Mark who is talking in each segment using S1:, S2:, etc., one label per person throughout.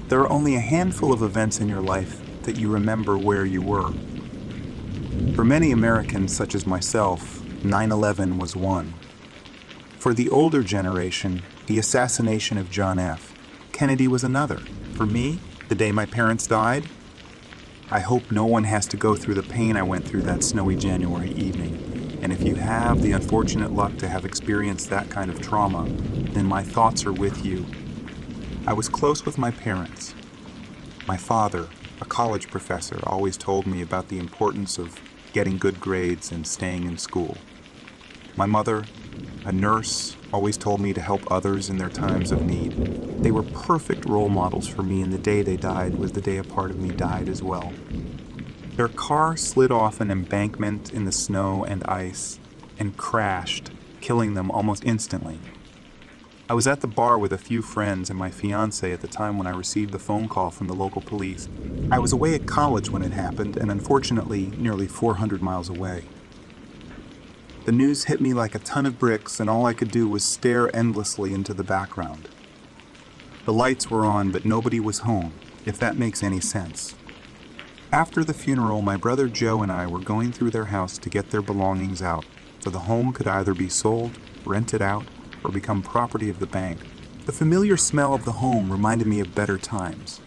S1: There are only a handful of events in your life that you remember where you were. For many Americans, such as myself, 9/11 was one. For the older generation, the assassination of John F. Kennedy was another. For me, the day my parents died, I hope no one has to go through the pain I went through that snowy January evening. And if you have the unfortunate luck to have experienced that kind of trauma, then my thoughts are with you. I was close with my parents. My father, a college professor, always told me about the importance of getting good grades and staying in school. My mother, a nurse, always told me to help others in their times of need. They were perfect role models for me, and the day they died was the day a part of me died as well. Their car slid off an embankment in the snow and ice and crashed, killing them almost instantly. I was at the bar with a few friends and my fiancée at the time when I received the phone call from the local police. I was away at college when it happened, and unfortunately nearly 400 miles away. The news hit me like a ton of bricks, and all I could do was stare endlessly into the background. The lights were on, but nobody was home, if that makes any sense. After the funeral, my brother Joe and I were going through their house to get their belongings out, so the home could either be sold, rented out, or become property of the bank. The familiar smell of the home reminded me of better times.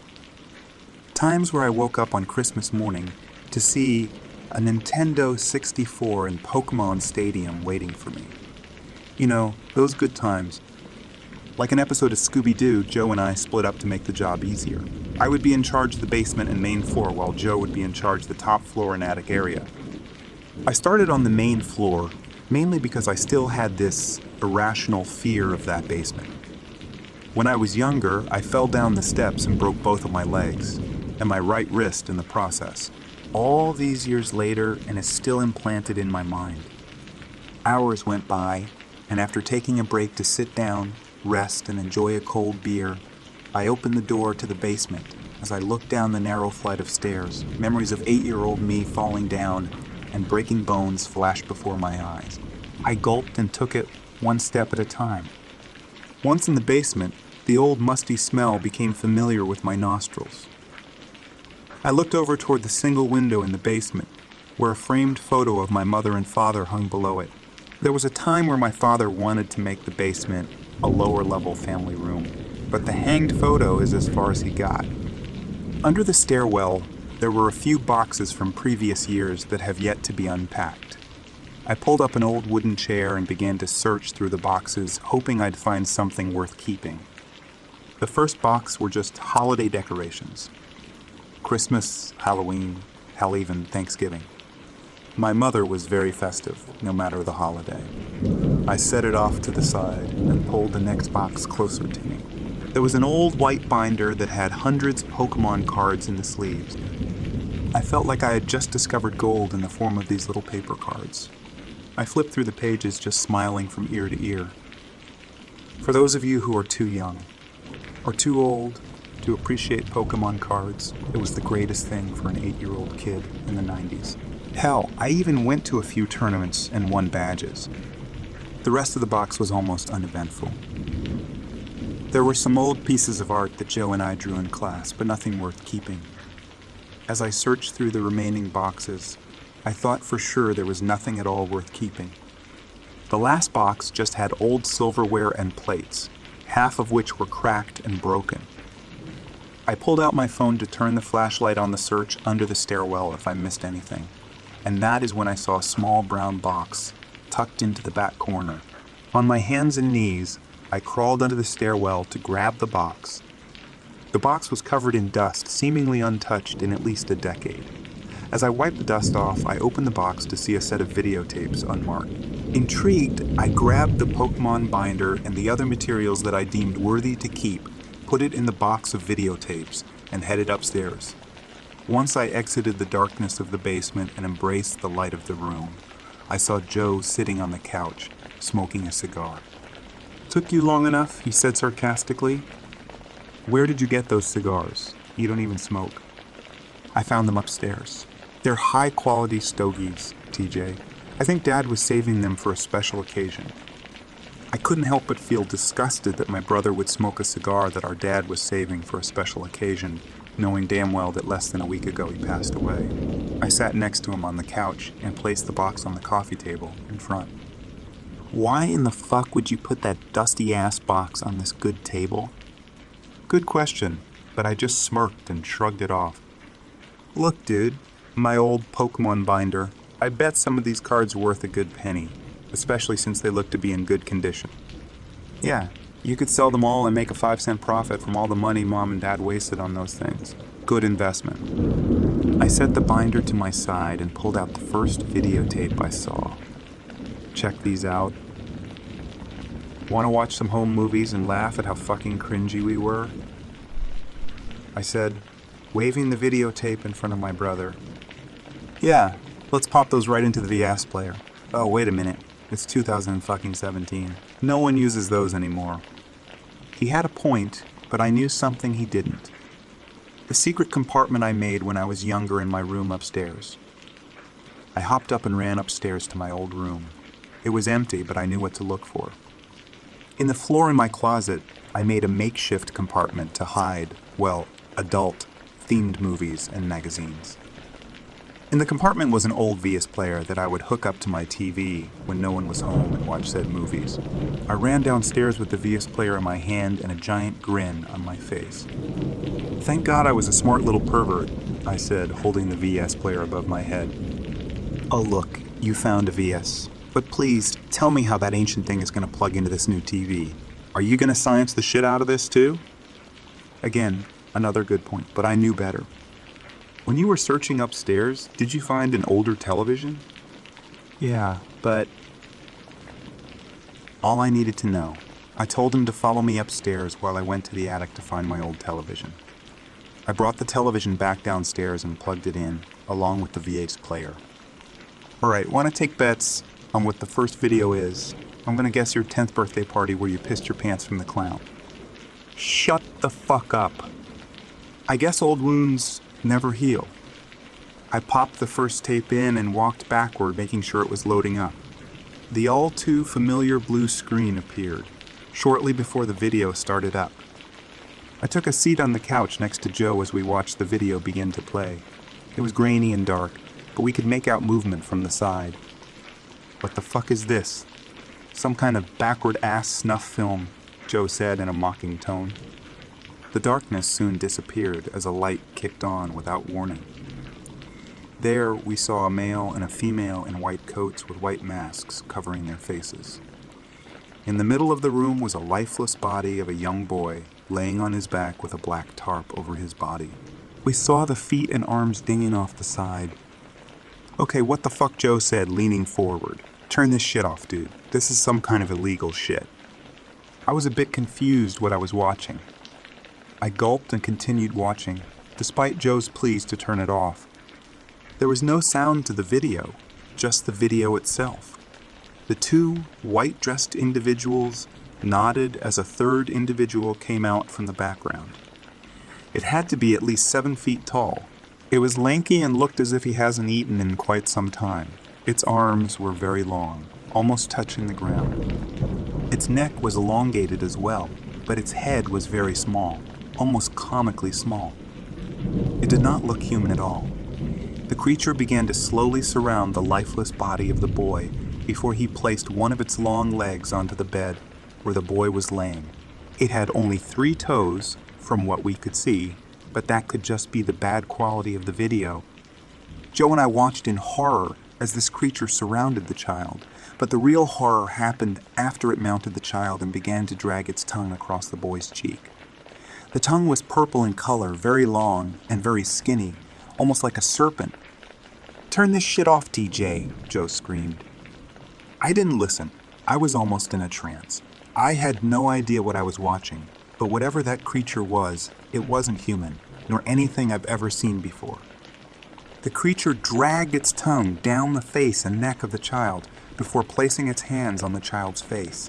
S1: Times where I woke up on Christmas morning to see a Nintendo 64 and Pokemon Stadium waiting for me. You know, those good times. Like an episode of Scooby-Doo, Joe and I split up to make the job easier. I would be in charge of the basement and main floor, while Joe would be in charge of the top floor and attic area. I started on the main floor, mainly because I still had this irrational fear of that basement. When I was younger, I fell down the steps and broke both of my legs, and my right wrist in the process. All these years later, and it's still implanted in my mind. Hours went by, and after taking a break to sit down, rest, and enjoy a cold beer, I opened the door to the basement. As I looked down the narrow flight of stairs, memories of 8-year-old me falling down and breaking bones flashed before my eyes. I gulped and took it one step at a time. Once in the basement, the old musty smell became familiar with my nostrils. I looked over toward the single window in the basement, where a framed photo of my mother and father hung below it. There was a time where my father wanted to make the basement a lower-level family room, but the hanged photo is as far as he got. Under the stairwell, there were a few boxes from previous years that have yet to be unpacked. I pulled up an old wooden chair and began to search through the boxes, hoping I'd find something worth keeping. The first box were just holiday decorations. Christmas, Halloween, hell, even Thanksgiving. My mother was very festive, no matter the holiday. I set it off to the side and pulled the next box closer to me. There was an old white binder that had hundreds of Pokemon cards in the sleeves. I felt like I had just discovered gold in the form of these little paper cards. I flipped through the pages, just smiling from ear to ear. For those of you who are too young, or too old, to appreciate Pokemon cards, it was the greatest thing for an 8-year-old kid in the 90s. Hell, I even went to a few tournaments and won badges. The rest of the box was almost uneventful. There were some old pieces of art that Joe and I drew in class, but nothing worth keeping. As I searched through the remaining boxes, I thought for sure there was nothing at all worth keeping. The last box just had old silverware and plates, half of which were cracked and broken. I pulled out my phone to turn the flashlight on the search under the stairwell if I missed anything, and that is when I saw a small brown box tucked into the back corner. On my hands and knees, I crawled under the stairwell to grab the box. The box was covered in dust, seemingly untouched in at least a decade. As I wiped the dust off, I opened the box to see a set of videotapes unmarked. Intrigued, I grabbed the Pokemon binder and the other materials that I deemed worthy to keep, put it in the box of videotapes, and headed upstairs. Once I exited the darkness of the basement and embraced the light of the room, I saw Joe sitting on the couch, smoking a cigar. "Took you long enough," he said sarcastically. "Where did you get those cigars? You don't even smoke." "I found them upstairs. They're high-quality stogies, TJ. I think Dad was saving them for a special occasion." I couldn't help but feel disgusted that my brother would smoke a cigar that our dad was saving for a special occasion, knowing damn well that less than a week ago he passed away. I sat next to him on the couch and placed the box on the coffee table in front. Why in the fuck would you put that dusty-ass box on this good table? Good question, but I just smirked and shrugged it off. Look, dude, my old Pokemon binder. I bet some of these cards are worth a good penny, especially since they look to be in good condition. Yeah, you could sell them all and make a 5-cent profit from all the money Mom and Dad wasted on those things. Good investment. I set the binder to my side and pulled out the first videotape I saw. Check these out. Want to watch some home movies and laugh at how fucking cringy we were? I said, waving the videotape in front of my brother. Yeah, let's pop those right into the VS player. Oh, wait a minute. It's 2017. No one uses those anymore. He had a point, but I knew something he didn't. The secret compartment I made when I was younger in my room upstairs. I hopped up and ran upstairs to my old room. It was empty, but I knew what to look for. In the floor in my closet, I made a makeshift compartment to hide, well, adult-themed movies and magazines. In the compartment was an old VS player that I would hook up to my TV when no one was home and watch said movies. I ran downstairs with the VS player in my hand and a giant grin on my face. Thank God I was a smart little pervert, I said, holding the VS player above my head. Oh look, you found a VS. But please, tell me how that ancient thing is going to plug into this new TV. Are you going to science the shit out of this too? Again, another good point, but I knew better. When you were searching upstairs, did you find an older television? Yeah, but... All I needed to know. I told him to follow me upstairs while I went to the attic to find my old television. I brought the television back downstairs and plugged it in, along with the VS player. Alright, want to take bets on what the first video is? I'm gonna guess your 10th birthday party where you pissed your pants from the clown. Shut the fuck up. I guess old wounds never heal. I popped the first tape in and walked backward, making sure it was loading up. The all too familiar blue screen appeared, shortly before the video started up. I took a seat on the couch next to Joe as we watched the video begin to play. It was grainy and dark, but we could make out movement from the side. What the fuck is this? Some kind of backward-ass snuff film, Joe said in a mocking tone. The darkness soon disappeared as a light kicked on without warning. There we saw a male and a female in white coats with white masks covering their faces. In the middle of the room was a lifeless body of a young boy laying on his back with a black tarp over his body. We saw the feet and arms dinging off the side. Okay, what the fuck, Joe said, leaning forward. Turn this shit off, dude. This is some kind of illegal shit. I was a bit confused what I was watching. I gulped and continued watching, despite Joe's pleas to turn it off. There was no sound to the video, just the video itself. The two white-dressed individuals nodded as a third individual came out from the background. It had to be at least 7 feet tall. It was lanky and looked as if he hasn't eaten in quite some time. Its arms were very long, almost touching the ground. Its neck was elongated as well, but its head was very small, almost comically small. It did not look human at all. The creature began to slowly surround the lifeless body of the boy before he placed one of its long legs onto the bed where the boy was laying. It had only 3 toes, from what we could see, but that could just be the bad quality of the video. Joe and I watched in horror as this creature surrounded the child, but the real horror happened after it mounted the child and began to drag its tongue across the boy's cheek. The tongue was purple in color, very long and very skinny, almost like a serpent. "Turn this shit off, TJ," Joe screamed. I didn't listen. I was almost in a trance. I had no idea what I was watching, but whatever that creature was, it wasn't human, nor anything I've ever seen before. The creature dragged its tongue down the face and neck of the child before placing its hands on the child's face.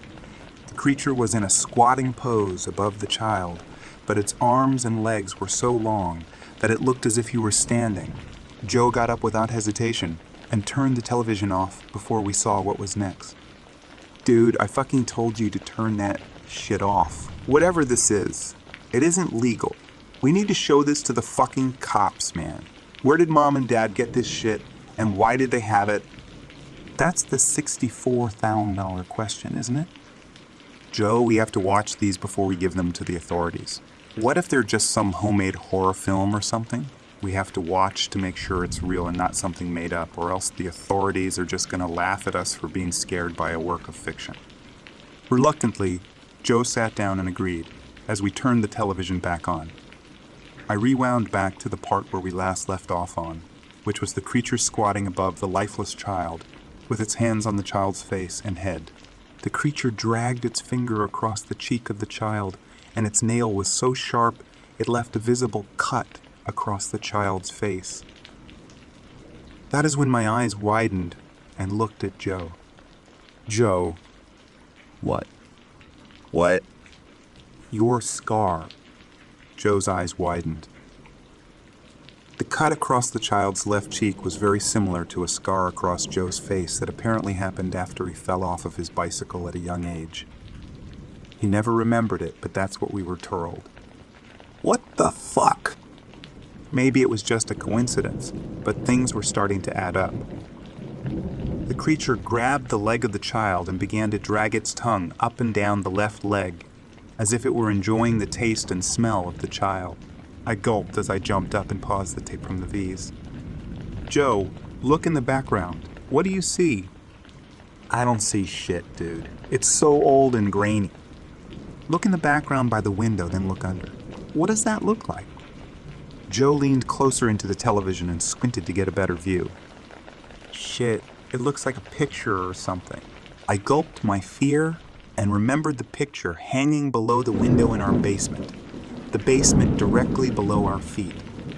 S1: The creature was in a squatting pose above the child, but its arms and legs were so long that it looked as if he were standing. Joe got up without hesitation and turned the television off before we saw what was next. Dude, I fucking told you to turn that shit off. Whatever this is, it isn't legal. We need to show this to the fucking cops, man. Where did mom and dad get this shit, and why did they have it? That's the $64,000 question, isn't it? Joe, we have to watch these before we give them to the authorities. What if they're just some homemade horror film or something? We have to watch to make sure it's real and not something made up, or else the authorities are just gonna laugh at us for being scared by a work of fiction. Reluctantly, Joe sat down and agreed, as we turned the television back on. I rewound back to the part where we last left off on, which was the creature squatting above the lifeless child, with its hands on the child's face and head. The creature dragged its finger across the cheek of the child, and its nail was so sharp it left a visible cut across the child's face. That is when my eyes widened and looked at Joe. Joe.
S2: What? What?
S1: Your scar. Joe's eyes widened. The cut across the child's left cheek was very similar to a scar across Joe's face that apparently happened after he fell off of his bicycle at a young age. He never remembered it, but that's what we were told. What the fuck? Maybe it was just a coincidence, but things were starting to add up. The creature grabbed the leg of the child and began to drag its tongue up and down the left leg, as if it were enjoying the taste and smell of the child. I gulped as I jumped up and paused the tape from the V's. Joe, look in the background. What do you see? I don't see shit, dude. It's so old and grainy. Look in the background by the window, then look under. What does that look like? Joe leaned closer into the television and squinted to get a better view. Shit, it looks like a picture or something. I gulped my fear and remembered the picture hanging below the window in our basement. The basement directly below our feet.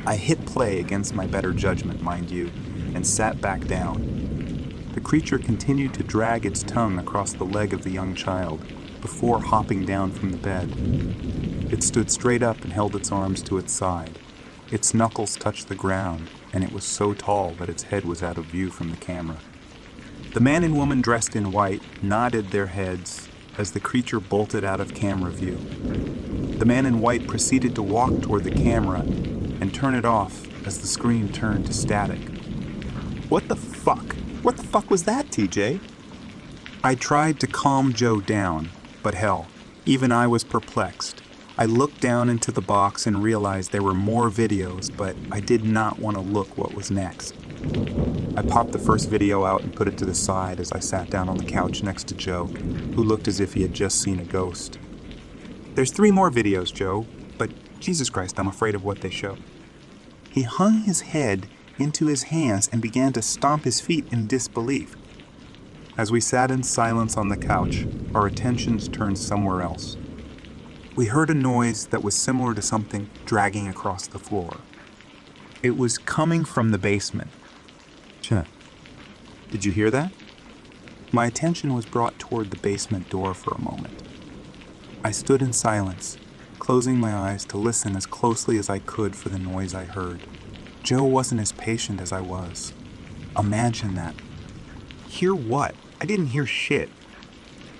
S1: I hit play against my better judgment, mind you, and sat back down. The creature continued to drag its tongue across the leg of the young child before hopping down from the bed. It stood straight up and held its arms to its side. Its knuckles touched the ground, and it was so tall that its head was out of view from the camera. The man and woman dressed in white nodded their heads as the creature bolted out of camera view. The man in white proceeded to walk toward the camera and turn it off as the screen turned to static. What the fuck? What the fuck was that, TJ? I tried to calm Joe down, but hell, even I was perplexed. I looked down into the box and realized there were more videos, but I did not want to look what was next. I popped the first video out and put it to the side as I sat down on the couch next to Joe, who looked as if he had just seen a ghost. There's 3 more videos, Joe, but Jesus Christ, I'm afraid of what they show. He hung his head into his hands and began to stomp his feet in disbelief. As we sat in silence on the couch, our attentions turned somewhere else. We heard a noise that was similar to something dragging across the floor. It was coming from the basement. Did you hear that? My attention was brought toward the basement door for a moment. I stood in silence, closing my eyes to listen as closely as I could for the noise I heard. Joe wasn't as patient as I was. Imagine that. Hear what? I didn't hear shit.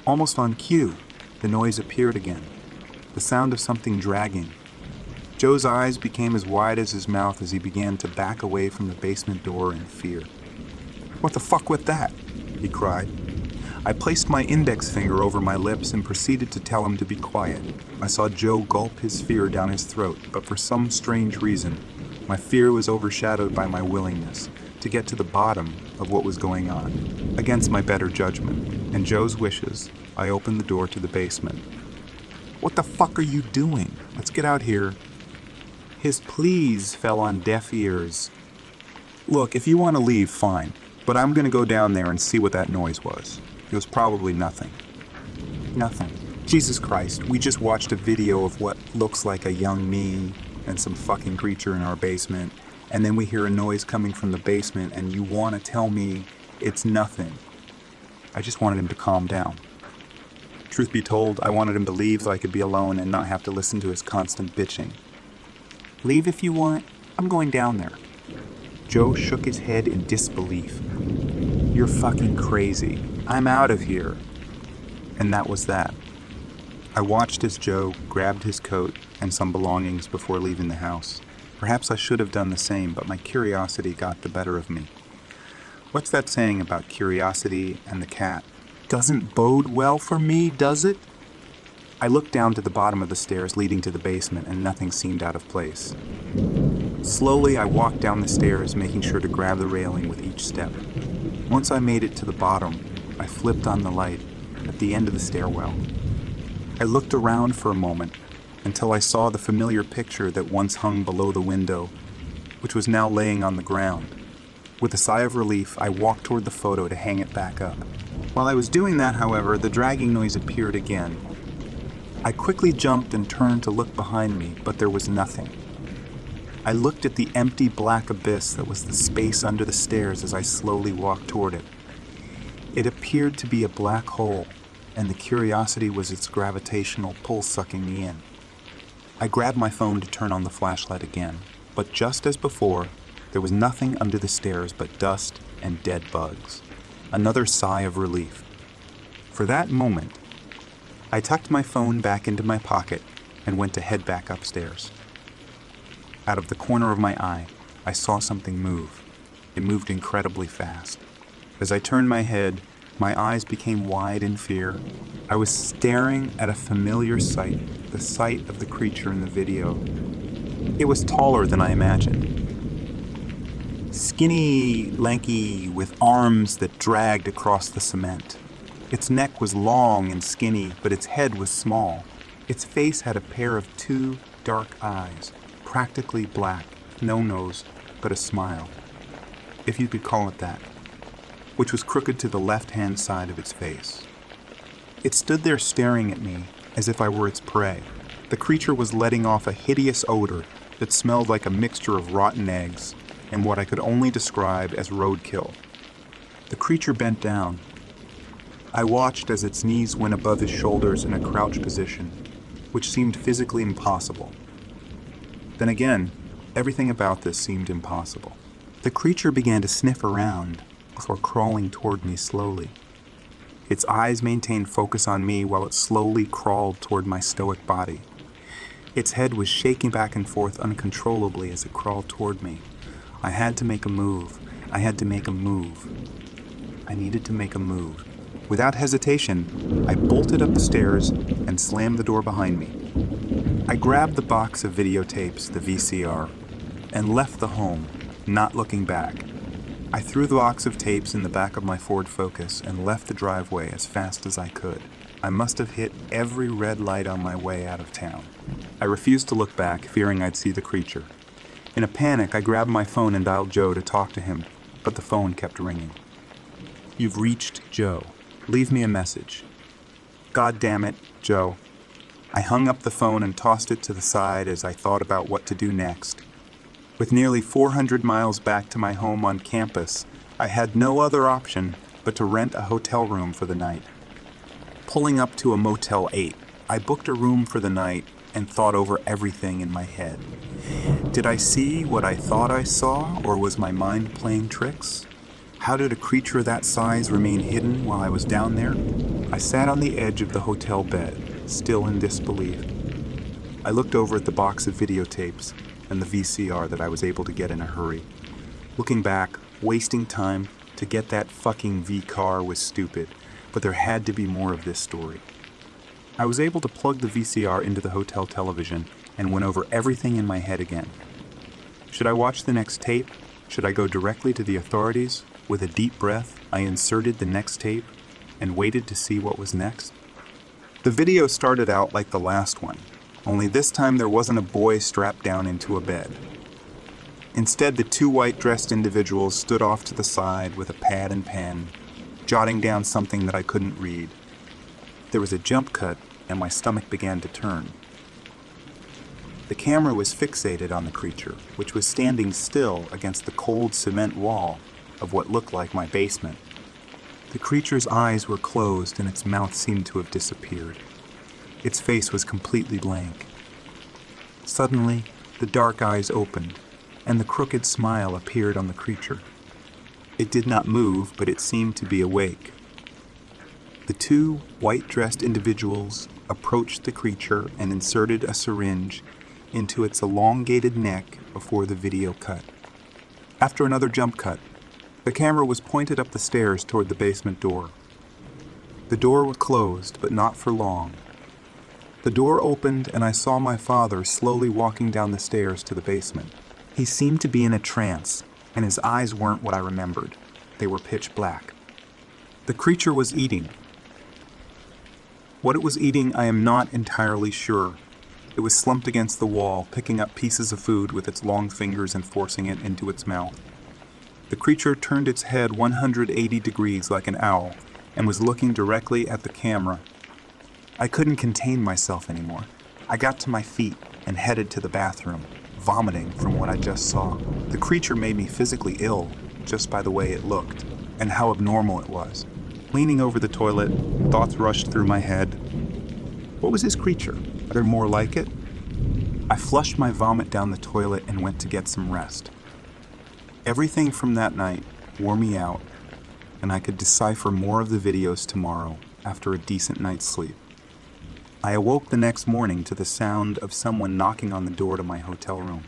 S1: Almost on cue, the noise appeared again. The sound of something dragging. Joe's eyes became as wide as his mouth as he began to back away from the basement door in fear. What the fuck was that? He cried. I placed my index finger over my lips and proceeded to tell him to be quiet. I saw Joe gulp his fear down his throat, but for some strange reason, my fear was overshadowed by my willingness to get to the bottom of what was going on. Against my better judgment and Joe's wishes, I opened the door to the basement. What the fuck are you doing? Let's get out here. His pleas fell on deaf ears. Look, if you want to leave, fine, but I'm going to go down there and see what that noise was. It was probably nothing. Nothing. Jesus Christ, we just watched a video of what looks like a young me and some fucking creature in our basement, and then we hear a noise coming from the basement, and you want to tell me it's nothing. I just wanted him to calm down. Truth be told, I wanted him to leave so I could be alone and not have to listen to his constant bitching. Leave if you want. I'm going down there. Joe shook his head in disbelief. You're fucking crazy. I'm out of here. And that was that. I watched as Joe grabbed his coat and some belongings before leaving the house. Perhaps I should have done the same, but my curiosity got the better of me. What's that saying about curiosity and the cat? Doesn't bode well for me, does it? I looked down to the bottom of the stairs leading to the basement, and nothing seemed out of place. Slowly, I walked down the stairs, making sure to grab the railing with each step. Once I made it to the bottom, I flipped on the light at the end of the stairwell. I looked around for a moment until I saw the familiar picture that once hung below the window, which was now laying on the ground. With a sigh of relief, I walked toward the photo to hang it back up. While I was doing that, however, the dragging noise appeared again. I quickly jumped and turned to look behind me, but there was nothing. I looked at the empty black abyss that was the space under the stairs as I slowly walked toward it. It appeared to be a black hole, and the curiosity was its gravitational pull sucking me in. I grabbed my phone to turn on the flashlight again, but just as before, there was nothing under the stairs but dust and dead bugs. Another sigh of relief. For that moment, I tucked my phone back into my pocket and went to head back upstairs. Out of the corner of my eye, I saw something move. It moved incredibly fast. As I turned my head, my eyes became wide in fear. I was staring at a familiar sight, the sight of the creature in the video. It was taller than I imagined. Skinny, lanky, with arms that dragged across the cement. Its neck was long and skinny, but its head was small. Its face had a pair of two dark eyes, practically black, no nose, but a smile, if you could call it that, which was crooked to the left-hand side of its face. It stood there staring at me as if I were its prey. The creature was letting off a hideous odor that smelled like a mixture of rotten eggs and what I could only describe as roadkill. The creature bent down. I watched as its knees went above his shoulders in a crouch position, which seemed physically impossible. Then again, everything about this seemed impossible. The creature began to sniff around before crawling toward me slowly. Its eyes maintained focus on me while it slowly crawled toward my stoic body. Its head was shaking back and forth uncontrollably as it crawled toward me. I had to make a move. I had to make a move. I needed to make a move. Without hesitation, I bolted up the stairs and slammed the door behind me. I grabbed the box of videotapes, the VCR, and left the home, not looking back. I threw the box of tapes in the back of my Ford Focus and left the driveway as fast as I could. I must have hit every red light on my way out of town. I refused to look back, fearing I'd see the creature. In a panic, I grabbed my phone and dialed Joe to talk to him, but the phone kept ringing. "You've reached Joe. Leave me a message." "God damn it, Joe." I hung up the phone and tossed it to the side as I thought about what to do next. With nearly 400 miles back to my home on campus, I had no other option but to rent a hotel room for the night. Pulling up to a Motel 8, I booked a room for the night and thought over everything in my head. Did I see what I thought I saw, or was my mind playing tricks? How did a creature that size remain hidden while I was down there? I sat on the edge of the hotel bed, still in disbelief. I looked over at the box of videotapes and the VCR that I was able to get in a hurry. Looking back, wasting time to get that fucking V-car was stupid, but there had to be more of this story. I was able to plug the VCR into the hotel television and went over everything in my head again. Should I watch the next tape? Should I go directly to the authorities? With a deep breath, I inserted the next tape and waited to see what was next. The video started out like the last one, only this time there wasn't a boy strapped down into a bed. Instead, the two white-dressed individuals stood off to the side with a pad and pen, jotting down something that I couldn't read. There was a jump cut, and my stomach began to turn. The camera was fixated on the creature, which was standing still against the cold cement wall of what looked like my basement. The creature's eyes were closed and its mouth seemed to have disappeared. Its face was completely blank. Suddenly, the dark eyes opened, and the crooked smile appeared on the creature. It did not move, but it seemed to be awake. The two white-dressed individuals approached the creature and inserted a syringe into its elongated neck before the video cut. After another jump cut, the camera was pointed up the stairs toward the basement door. The door was closed, but not for long. The door opened and I saw my father slowly walking down the stairs to the basement. He seemed to be in a trance, and his eyes weren't what I remembered. They were pitch black. The creature was eating. What it was eating, I am not entirely sure. It was slumped against the wall, picking up pieces of food with its long fingers and forcing it into its mouth. The creature turned its head 180 degrees like an owl and was looking directly at the camera. I couldn't contain myself anymore. I got to my feet and headed to the bathroom, vomiting from what I just saw. The creature made me physically ill just by the way it looked and how abnormal it was. Leaning over the toilet, thoughts rushed through my head. What was this creature? Are there more like it? I flushed my vomit down the toilet and went to get some rest. Everything from that night wore me out, and I could decipher more of the videos tomorrow after a decent night's sleep. I awoke the next morning to the sound of someone knocking on the door to my hotel room.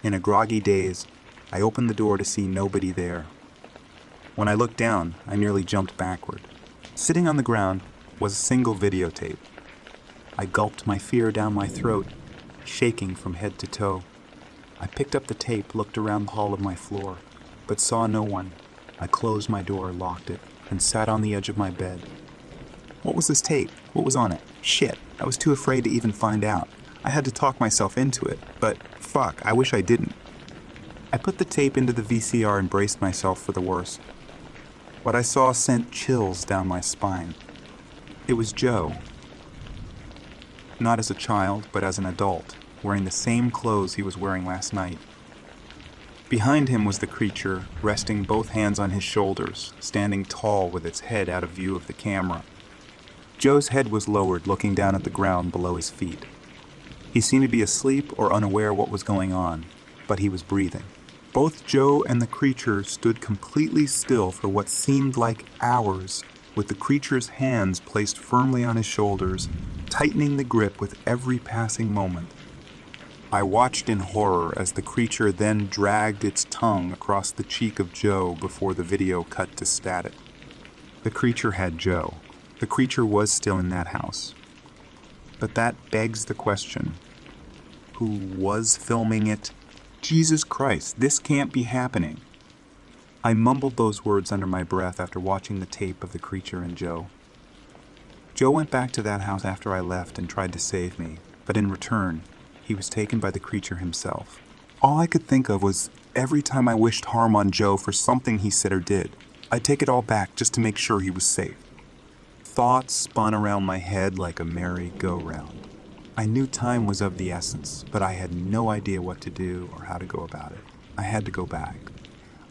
S1: In a groggy daze, I opened the door to see nobody there. When I looked down, I nearly jumped backward. Sitting on the ground was a single videotape. I gulped my fear down my throat, shaking from head to toe. I picked up the tape, looked around the hall of my floor, but saw no one. I closed my door, locked it, and sat on the edge of my bed. What was this tape? What was on it? Shit, I was too afraid to even find out. I had to talk myself into it, but fuck, I wish I didn't. I put the tape into the VCR and braced myself for the worst. What I saw sent chills down my spine. It was Joe. Not as a child, but as an adult, wearing the same clothes he was wearing last night. Behind him was the creature, resting both hands on his shoulders, standing tall with its head out of view of the camera. Joe's head was lowered, looking down at the ground below his feet. He seemed to be asleep or unaware what was going on, but he was breathing. Both Joe and the creature stood completely still for what seemed like hours, with the creature's hands placed firmly on his shoulders, tightening the grip with every passing moment. I watched in horror as the creature then dragged its tongue across the cheek of Joe before the video cut to static. The creature had Joe. The creature was still in that house. But that begs the question, who was filming it? Jesus Christ, this can't be happening. I mumbled those words under my breath after watching the tape of the creature and Joe. Joe went back to that house after I left and tried to save me, but in return, he was taken by the creature himself. All I could think of was every time I wished harm on Joe for something he said or did, I'd take it all back just to make sure he was safe. Thoughts spun around my head like a merry-go-round. I knew time was of the essence, but I had no idea what to do or how to go about it. I had to go back.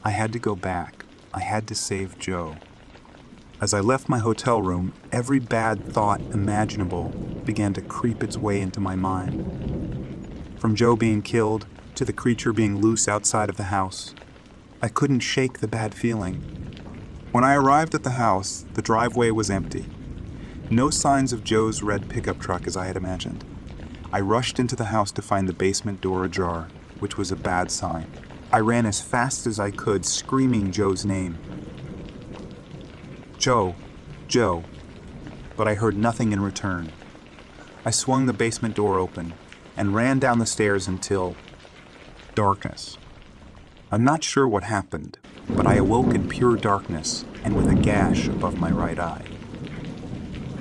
S1: I had to go back. I had to save Joe. As I left my hotel room, every bad thought imaginable began to creep its way into my mind. From Joe being killed to the creature being loose outside of the house, I couldn't shake the bad feeling. When I arrived at the house, the driveway was empty. No signs of Joe's red pickup truck as I had imagined. I rushed into the house to find the basement door ajar, which was a bad sign. I ran as fast as I could, screaming Joe's name. Joe, Joe, but I heard nothing in return. I swung the basement door open and ran down the stairs until darkness. I'm not sure what happened, but I awoke in pure darkness and with a gash above my right eye.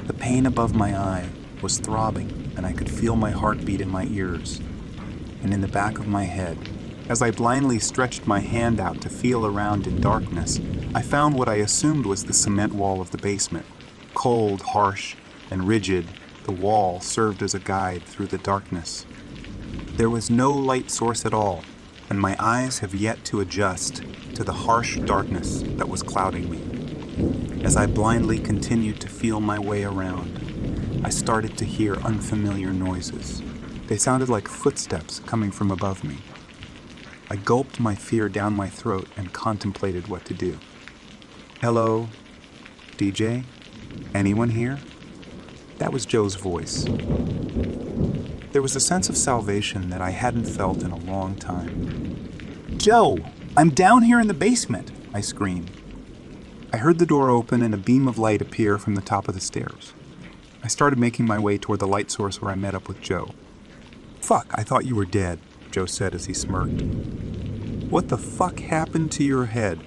S1: The pain above my eye was throbbing, and I could feel my heartbeat in my ears and in the back of my head. As I blindly stretched my hand out to feel around in darkness, I found what I assumed was the cement wall of the basement. Cold, harsh, and rigid, the wall served as a guide through the darkness. There was no light source at all, and my eyes have yet to adjust to the harsh darkness that was clouding me. As I blindly continued to feel my way around, I started to hear unfamiliar noises. They sounded like footsteps coming from above me. I gulped my fear down my throat and contemplated what to do. Hello, DJ? Anyone here? That was Joe's voice. There was a sense of salvation that I hadn't felt in a long time. "Joe, I'm down here in the basement," I screamed. I heard the door open and a beam of light appear from the top of the stairs. I started making my way toward the light source where I met up with Joe. "Fuck, I thought you were dead," Joe said as he smirked. "What the fuck happened to your head?"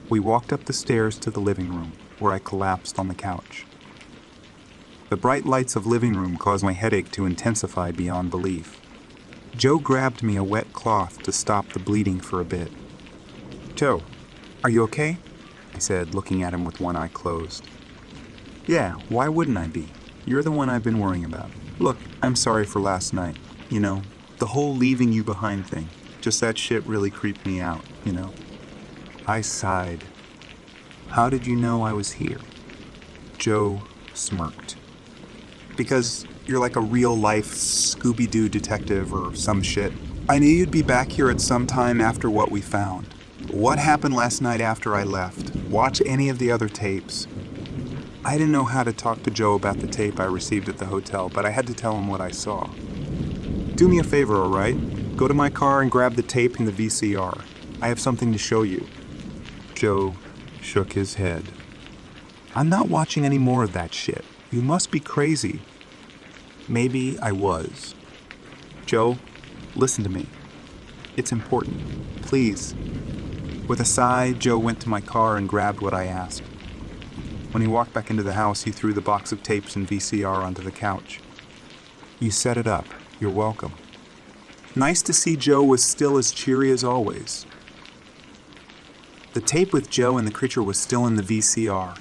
S1: We walked up the stairs to the living room, where I collapsed on the couch. The bright lights of living room caused my headache to intensify beyond belief. Joe grabbed me a wet cloth to stop the bleeding for a bit. "Joe, are you okay?" I said, looking at him with one eye closed. "Yeah, why wouldn't I be? You're the one I've been worrying about. Look, I'm sorry for last night. You know, the whole leaving you behind thing. Just that shit really creeped me out, you know?" I sighed. "How did you know I was here?" Joe smirked. "Because you're like a real-life Scooby-Doo detective or some shit. I knew you'd be back here at some time after what we found. What happened last night after I left? Watch any of the other tapes." I didn't know how to talk to Joe about the tape I received at the hotel, but I had to tell him what I saw. "Do me a favor, all right? Go to my car and grab the tape and the VCR. I have something to show you." Joe shook his head. "I'm not watching any more of that shit. You must be crazy." Maybe I was. "Joe, listen to me. It's important. Please." With a sigh, Joe went to my car and grabbed what I asked. When he walked back into the house, he threw the box of tapes and VCR onto the couch. "You set it up. You're welcome." Nice to see Joe was still as cheery as always. The tape with Joe and the creature was still in the VCR,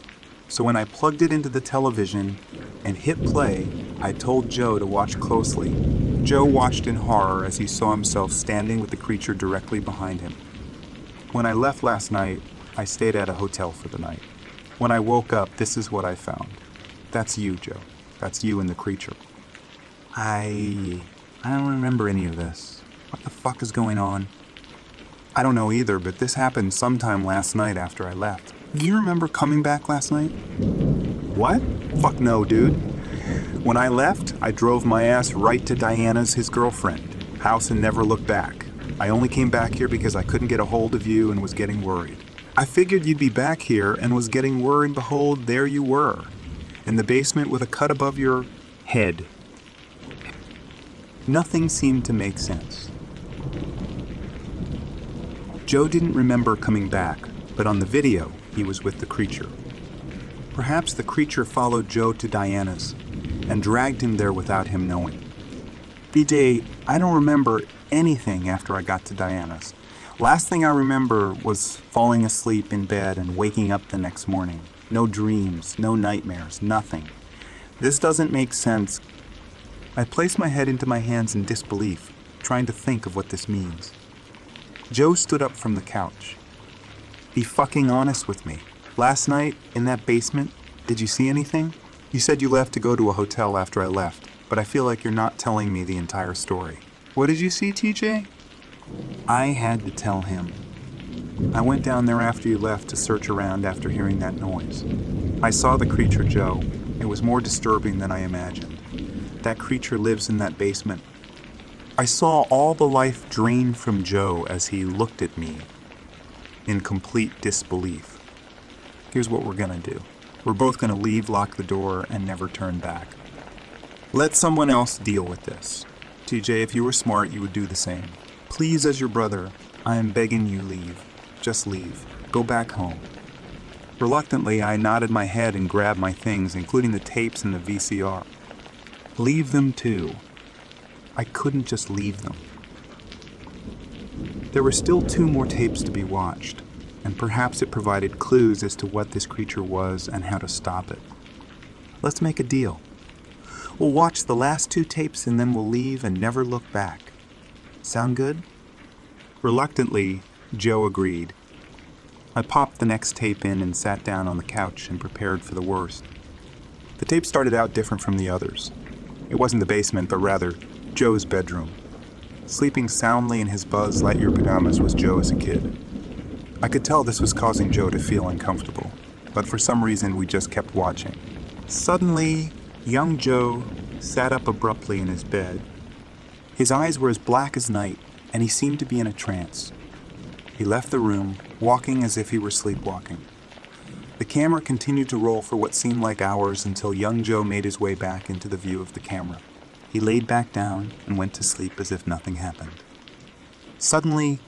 S1: so when I plugged it into the television and hit play, I told Joe to watch closely. Joe watched in horror as he saw himself standing with the creature directly behind him. When I left last night, I stayed at a hotel for the night. When I woke up, this is what I found. That's you, Joe. That's you and the creature. I don't remember any of this. What the fuck is going on? I don't know either, but this happened sometime last night after I left. Do you remember coming back last night? What? Fuck no, dude. When I left, I drove my ass right to Diana's, his girlfriend, house, and never looked back. I only came back here because I couldn't get a hold of you and was getting worried. I figured you'd be back here and was getting worried. Behold, there you were, in the basement with a cut above your head. Nothing seemed to make sense. Joe didn't remember coming back, but on the video, he was with the creature. Perhaps the creature followed Joe to Diana's and dragged him there without him knowing. BJ, I don't remember anything after I got to Diana's. Last thing I remember was falling asleep in bed and waking up the next morning. No dreams, no nightmares, nothing. This doesn't make sense. I placed my head into my hands in disbelief, trying to think of what this means. Joe stood up from the couch. Be fucking honest with me. Last night, in that basement, did you see anything? You said you left to go to a hotel after I left, but I feel like you're not telling me the entire story. What did you see, TJ? I had to tell him. I went down there after you left to search around after hearing that noise. I saw the creature, Joe. It was more disturbing than I imagined. That creature lives in that basement. I saw all the life drain from Joe as he looked at me in complete disbelief. Here's what we're gonna do. We're both gonna leave, lock the door, and never turn back. Let someone else deal with this. TJ, if you were smart, you would do the same. Please, as your brother, I am begging you, leave. Just leave. Go back home. Reluctantly, I nodded my head and grabbed my things, including the tapes and the VCR. Leave them too. I couldn't just leave them. There were still 2 more tapes to be watched, and perhaps it provided clues as to what this creature was and how to stop it. Let's make a deal. We'll watch the last 2 tapes and then we'll leave and never look back. Sound good? Reluctantly, Joe agreed. I popped the next tape in and sat down on the couch and prepared for the worst. The tape started out different from the others. It wasn't the basement, but rather Joe's bedroom. Sleeping soundly in his Buzz Lightyear pajamas was Joe as a kid. I could tell this was causing Joe to feel uncomfortable. but for some reason we just kept watching. Suddenly, young Joe sat up abruptly in his bed. His eyes were as black as night, and he seemed to be in a trance. He left the room, walking as if he were sleepwalking. The camera continued to roll for what seemed like hours until young Joe made his way back into the view of the camera. He laid back down and went to sleep as if nothing happened. Suddenly,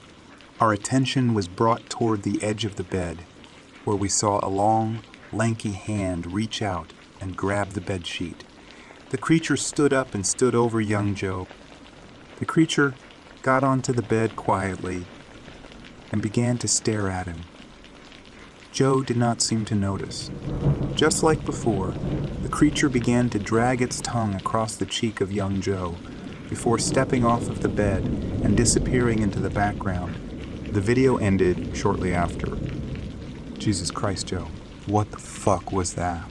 S1: our attention was brought toward the edge of the bed, where we saw a long, lanky hand reach out and grab the bed sheet. The creature stood up and stood over young Joe. The creature got onto the bed quietly and began to stare at him. Joe did not seem to notice. Just like before, the creature began to drag its tongue across the cheek of young Joe before stepping off of the bed and disappearing into the background. The video ended shortly after. Jesus Christ, Joe, what the fuck was that?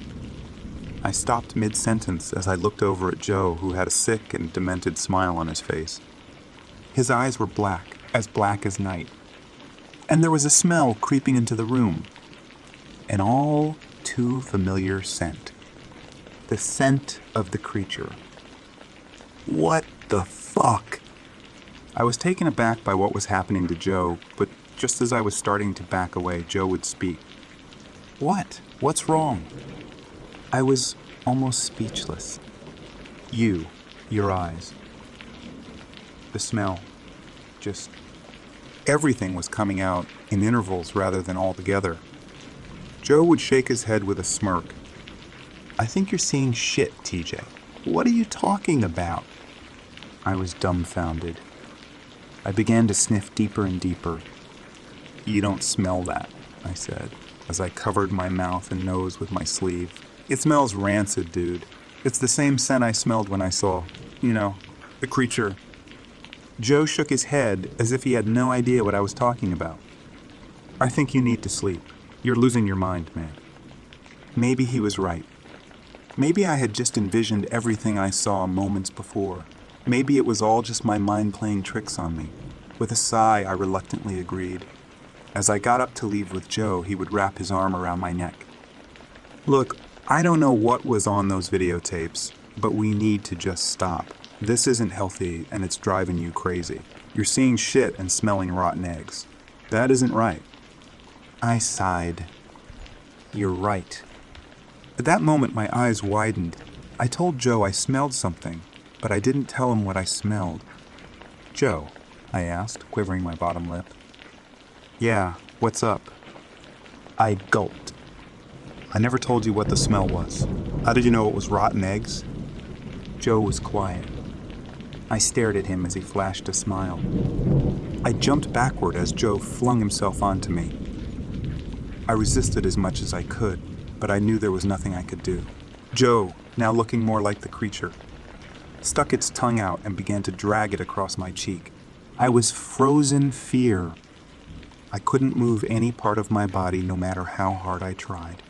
S1: I stopped mid-sentence as I looked over at Joe, who had a sick and demented smile on his face. His eyes were black as night. And there was a smell creeping into the room. An all too familiar scent. The scent of the creature. What the fuck? I was taken aback by what was happening to Joe, but just as I was starting to back away, Joe would speak. What? What's wrong? I was almost speechless. Your eyes. The smell. Just everything was coming out in intervals rather than all together. Joe would shake his head with a smirk. I think you're seeing shit, TJ. What are you talking about? I was dumbfounded. I began to sniff deeper and deeper. You don't smell that, I said, as I covered my mouth and nose with my sleeve. It smells rancid, dude. It's the same scent I smelled when I saw, the creature. Joe shook his head as if he had no idea what I was talking about. I think you need to sleep. You're losing your mind, man. Maybe he was right. Maybe I had just envisioned everything I saw moments before. Maybe it was all just my mind playing tricks on me. With a sigh, I reluctantly agreed. As I got up to leave with Joe, he would wrap his arm around my neck. Look, I don't know what was on those videotapes, but we need to just stop. This isn't healthy, and it's driving you crazy. You're seeing shit and smelling rotten eggs. That isn't right. I sighed. You're right. At that moment, my eyes widened. I told Joe I smelled something, but I didn't tell him what I smelled. Joe, I asked, quivering my bottom lip. Yeah, what's up? I gulped. I never told you what the smell was. How did you know it was rotten eggs? Joe was quiet. I stared at him as he flashed a smile. I jumped backward as Joe flung himself onto me. I resisted as much as I could, but I knew there was nothing I could do. Joe, now looking more like the creature, stuck its tongue out and began to drag it across my cheek. I was frozen fear. I couldn't move any part of my body no matter how hard I tried.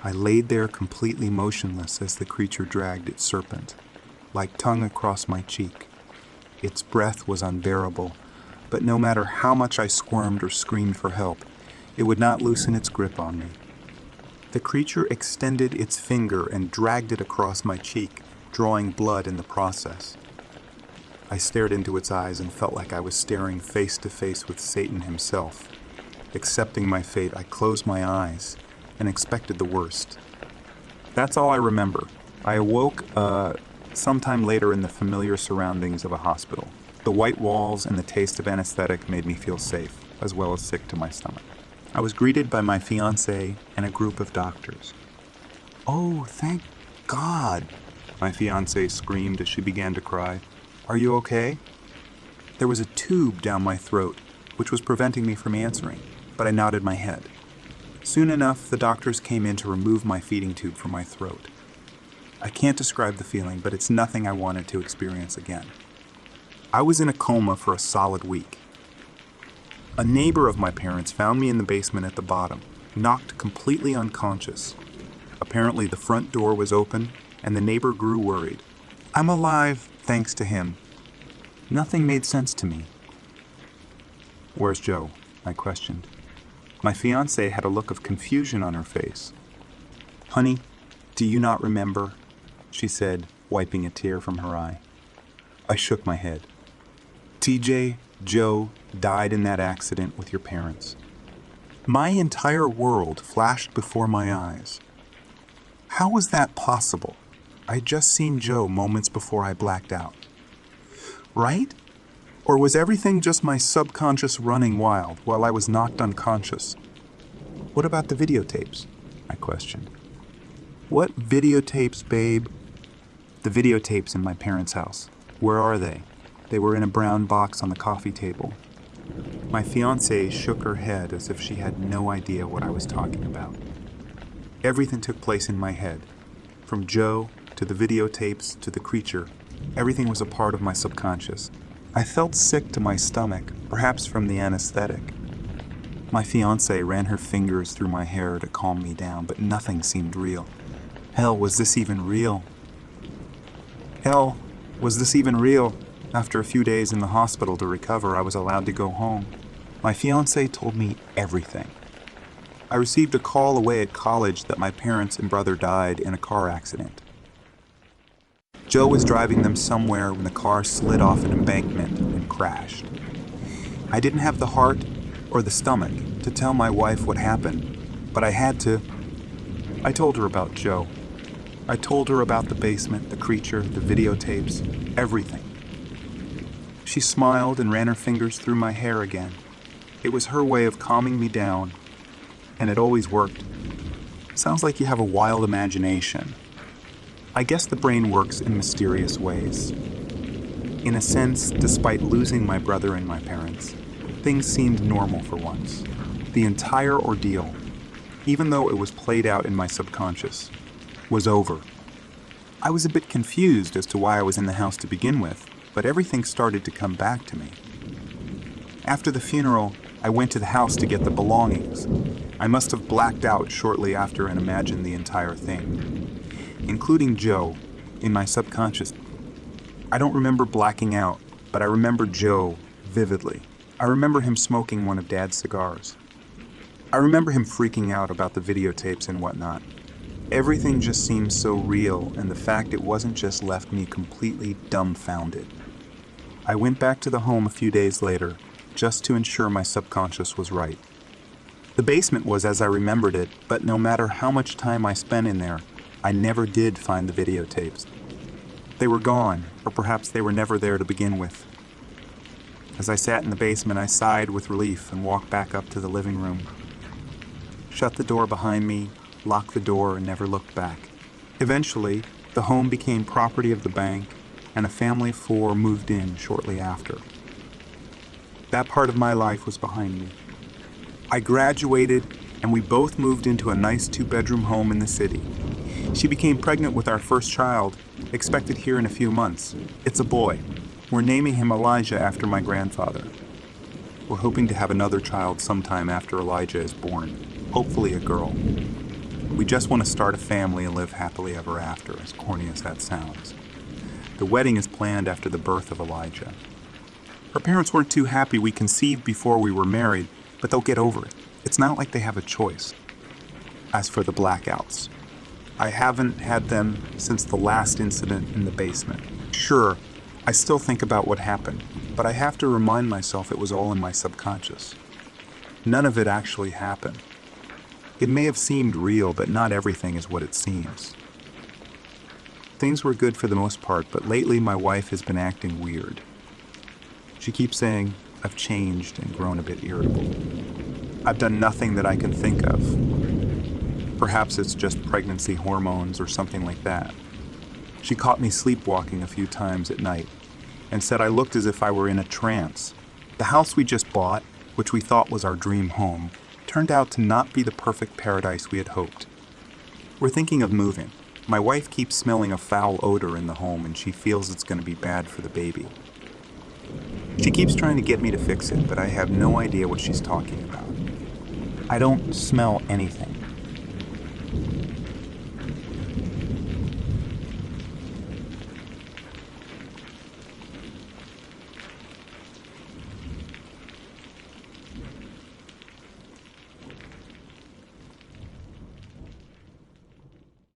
S1: I laid there completely motionless as the creature dragged its serpent, like tongue across my cheek. Its breath was unbearable, but no matter how much I squirmed or screamed for help, it would not loosen its grip on me. The creature extended its finger and dragged it across my cheek, drawing blood in the process. I stared into its eyes and felt like I was staring face to face with Satan himself. Accepting my fate, I closed my eyes and expected the worst. That's all I remember. I awoke sometime later in the familiar surroundings of a hospital. The white walls and the taste of anesthetic made me feel safe, as well as sick to my stomach. I was greeted by my fiancée and a group of doctors. "Oh, thank God," my fiancée screamed as she began to cry. "Are you okay?" There was a tube down my throat, which was preventing me from answering, but I nodded my head. Soon enough, the doctors came in to remove my feeding tube from my throat. I can't describe the feeling, but it's nothing I wanted to experience again. I was in a coma for a solid week. A neighbor of my parents found me in the basement at the bottom, knocked completely unconscious. Apparently the front door was open, and the neighbor grew worried. I'm alive, thanks to him. Nothing made sense to me. "Where's Joe?" I questioned. My fiancée had a look of confusion on her face. Honey, do you not remember? She said, wiping a tear from her eye. I shook my head. TJ, Joe, died in that accident with your parents. My entire world flashed before my eyes. How was that possible? I'd just seen Joe moments before I blacked out. Right? Or was everything just my subconscious running wild while I was knocked unconscious? What about the videotapes? I questioned. What videotapes, babe? The videotapes in my parents' house. Where are they? They were in a brown box on the coffee table. My fiancée shook her head as if she had no idea what I was talking about. Everything took place in my head. From Joe to the videotapes to the creature, everything was a part of my subconscious. I felt sick to my stomach, perhaps from the anesthetic. My fiancée ran her fingers through my hair to calm me down, but nothing seemed real. Hell, was this even real? Hell, was this even real? After a few days in the hospital to recover, I was allowed to go home. My fiancée told me everything. I received a call away at college that my parents and brother died in a car accident. Joe was driving them somewhere when the car slid off an embankment and crashed. I didn't have the heart or the stomach to tell my wife what happened, but I had to. I told her about Joe. I told her about the basement, the creature, the videotapes, everything. She smiled and ran her fingers through my hair again. It was her way of calming me down, and it always worked. Sounds like you have a wild imagination. I guess the brain works in mysterious ways. In a sense, despite losing my brother and my parents, things seemed normal for once. The entire ordeal, even though it was played out in my subconscious, was over. I was a bit confused as to why I was in the house to begin with, but everything started to come back to me. After the funeral, I went to the house to get the belongings. I must have blacked out shortly after and imagined the entire thing, including Joe, in my subconscious. I don't remember blacking out, but I remember Joe vividly. I remember him smoking one of Dad's cigars. I remember him freaking out about the videotapes and whatnot. Everything just seemed so real, and the fact it wasn't just left me completely dumbfounded. I went back to the home a few days later, just to ensure my subconscious was right. The basement was as I remembered it, but no matter how much time I spent in there, I never did find the videotapes. They were gone, or perhaps they were never there to begin with. As I sat in the basement, I sighed with relief and walked back up to the living room. Shut the door behind me, locked the door, and never looked back. Eventually, the home became property of the bank, and a family of 4 moved in shortly after. That part of my life was behind me. I graduated, and we both moved into a nice 2-bedroom home in the city. She became pregnant with our first child, expected here in a few months. It's a boy. We're naming him Elijah after my grandfather. We're hoping to have another child sometime after Elijah is born, hopefully a girl. We just want to start a family and live happily ever after, as corny as that sounds. The wedding is planned after the birth of Elijah. Her parents weren't too happy we conceived before we were married, but they'll get over it. It's not like they have a choice. As for the blackouts, I haven't had them since the last incident in the basement. Sure, I still think about what happened, but I have to remind myself it was all in my subconscious. None of it actually happened. It may have seemed real, but not everything is what it seems. Things were good for the most part, but lately my wife has been acting weird. She keeps saying I've changed and grown a bit irritable. I've done nothing that I can think of. Perhaps it's just pregnancy hormones or something like that. She caught me sleepwalking a few times at night and said I looked as if I were in a trance. The house we just bought, which we thought was our dream home, turned out to not be the perfect paradise we had hoped. We're thinking of moving. My wife keeps smelling a foul odor in the home and she feels it's going to be bad for the baby. She keeps trying to get me to fix it, but I have no idea what she's talking about. I don't smell anything.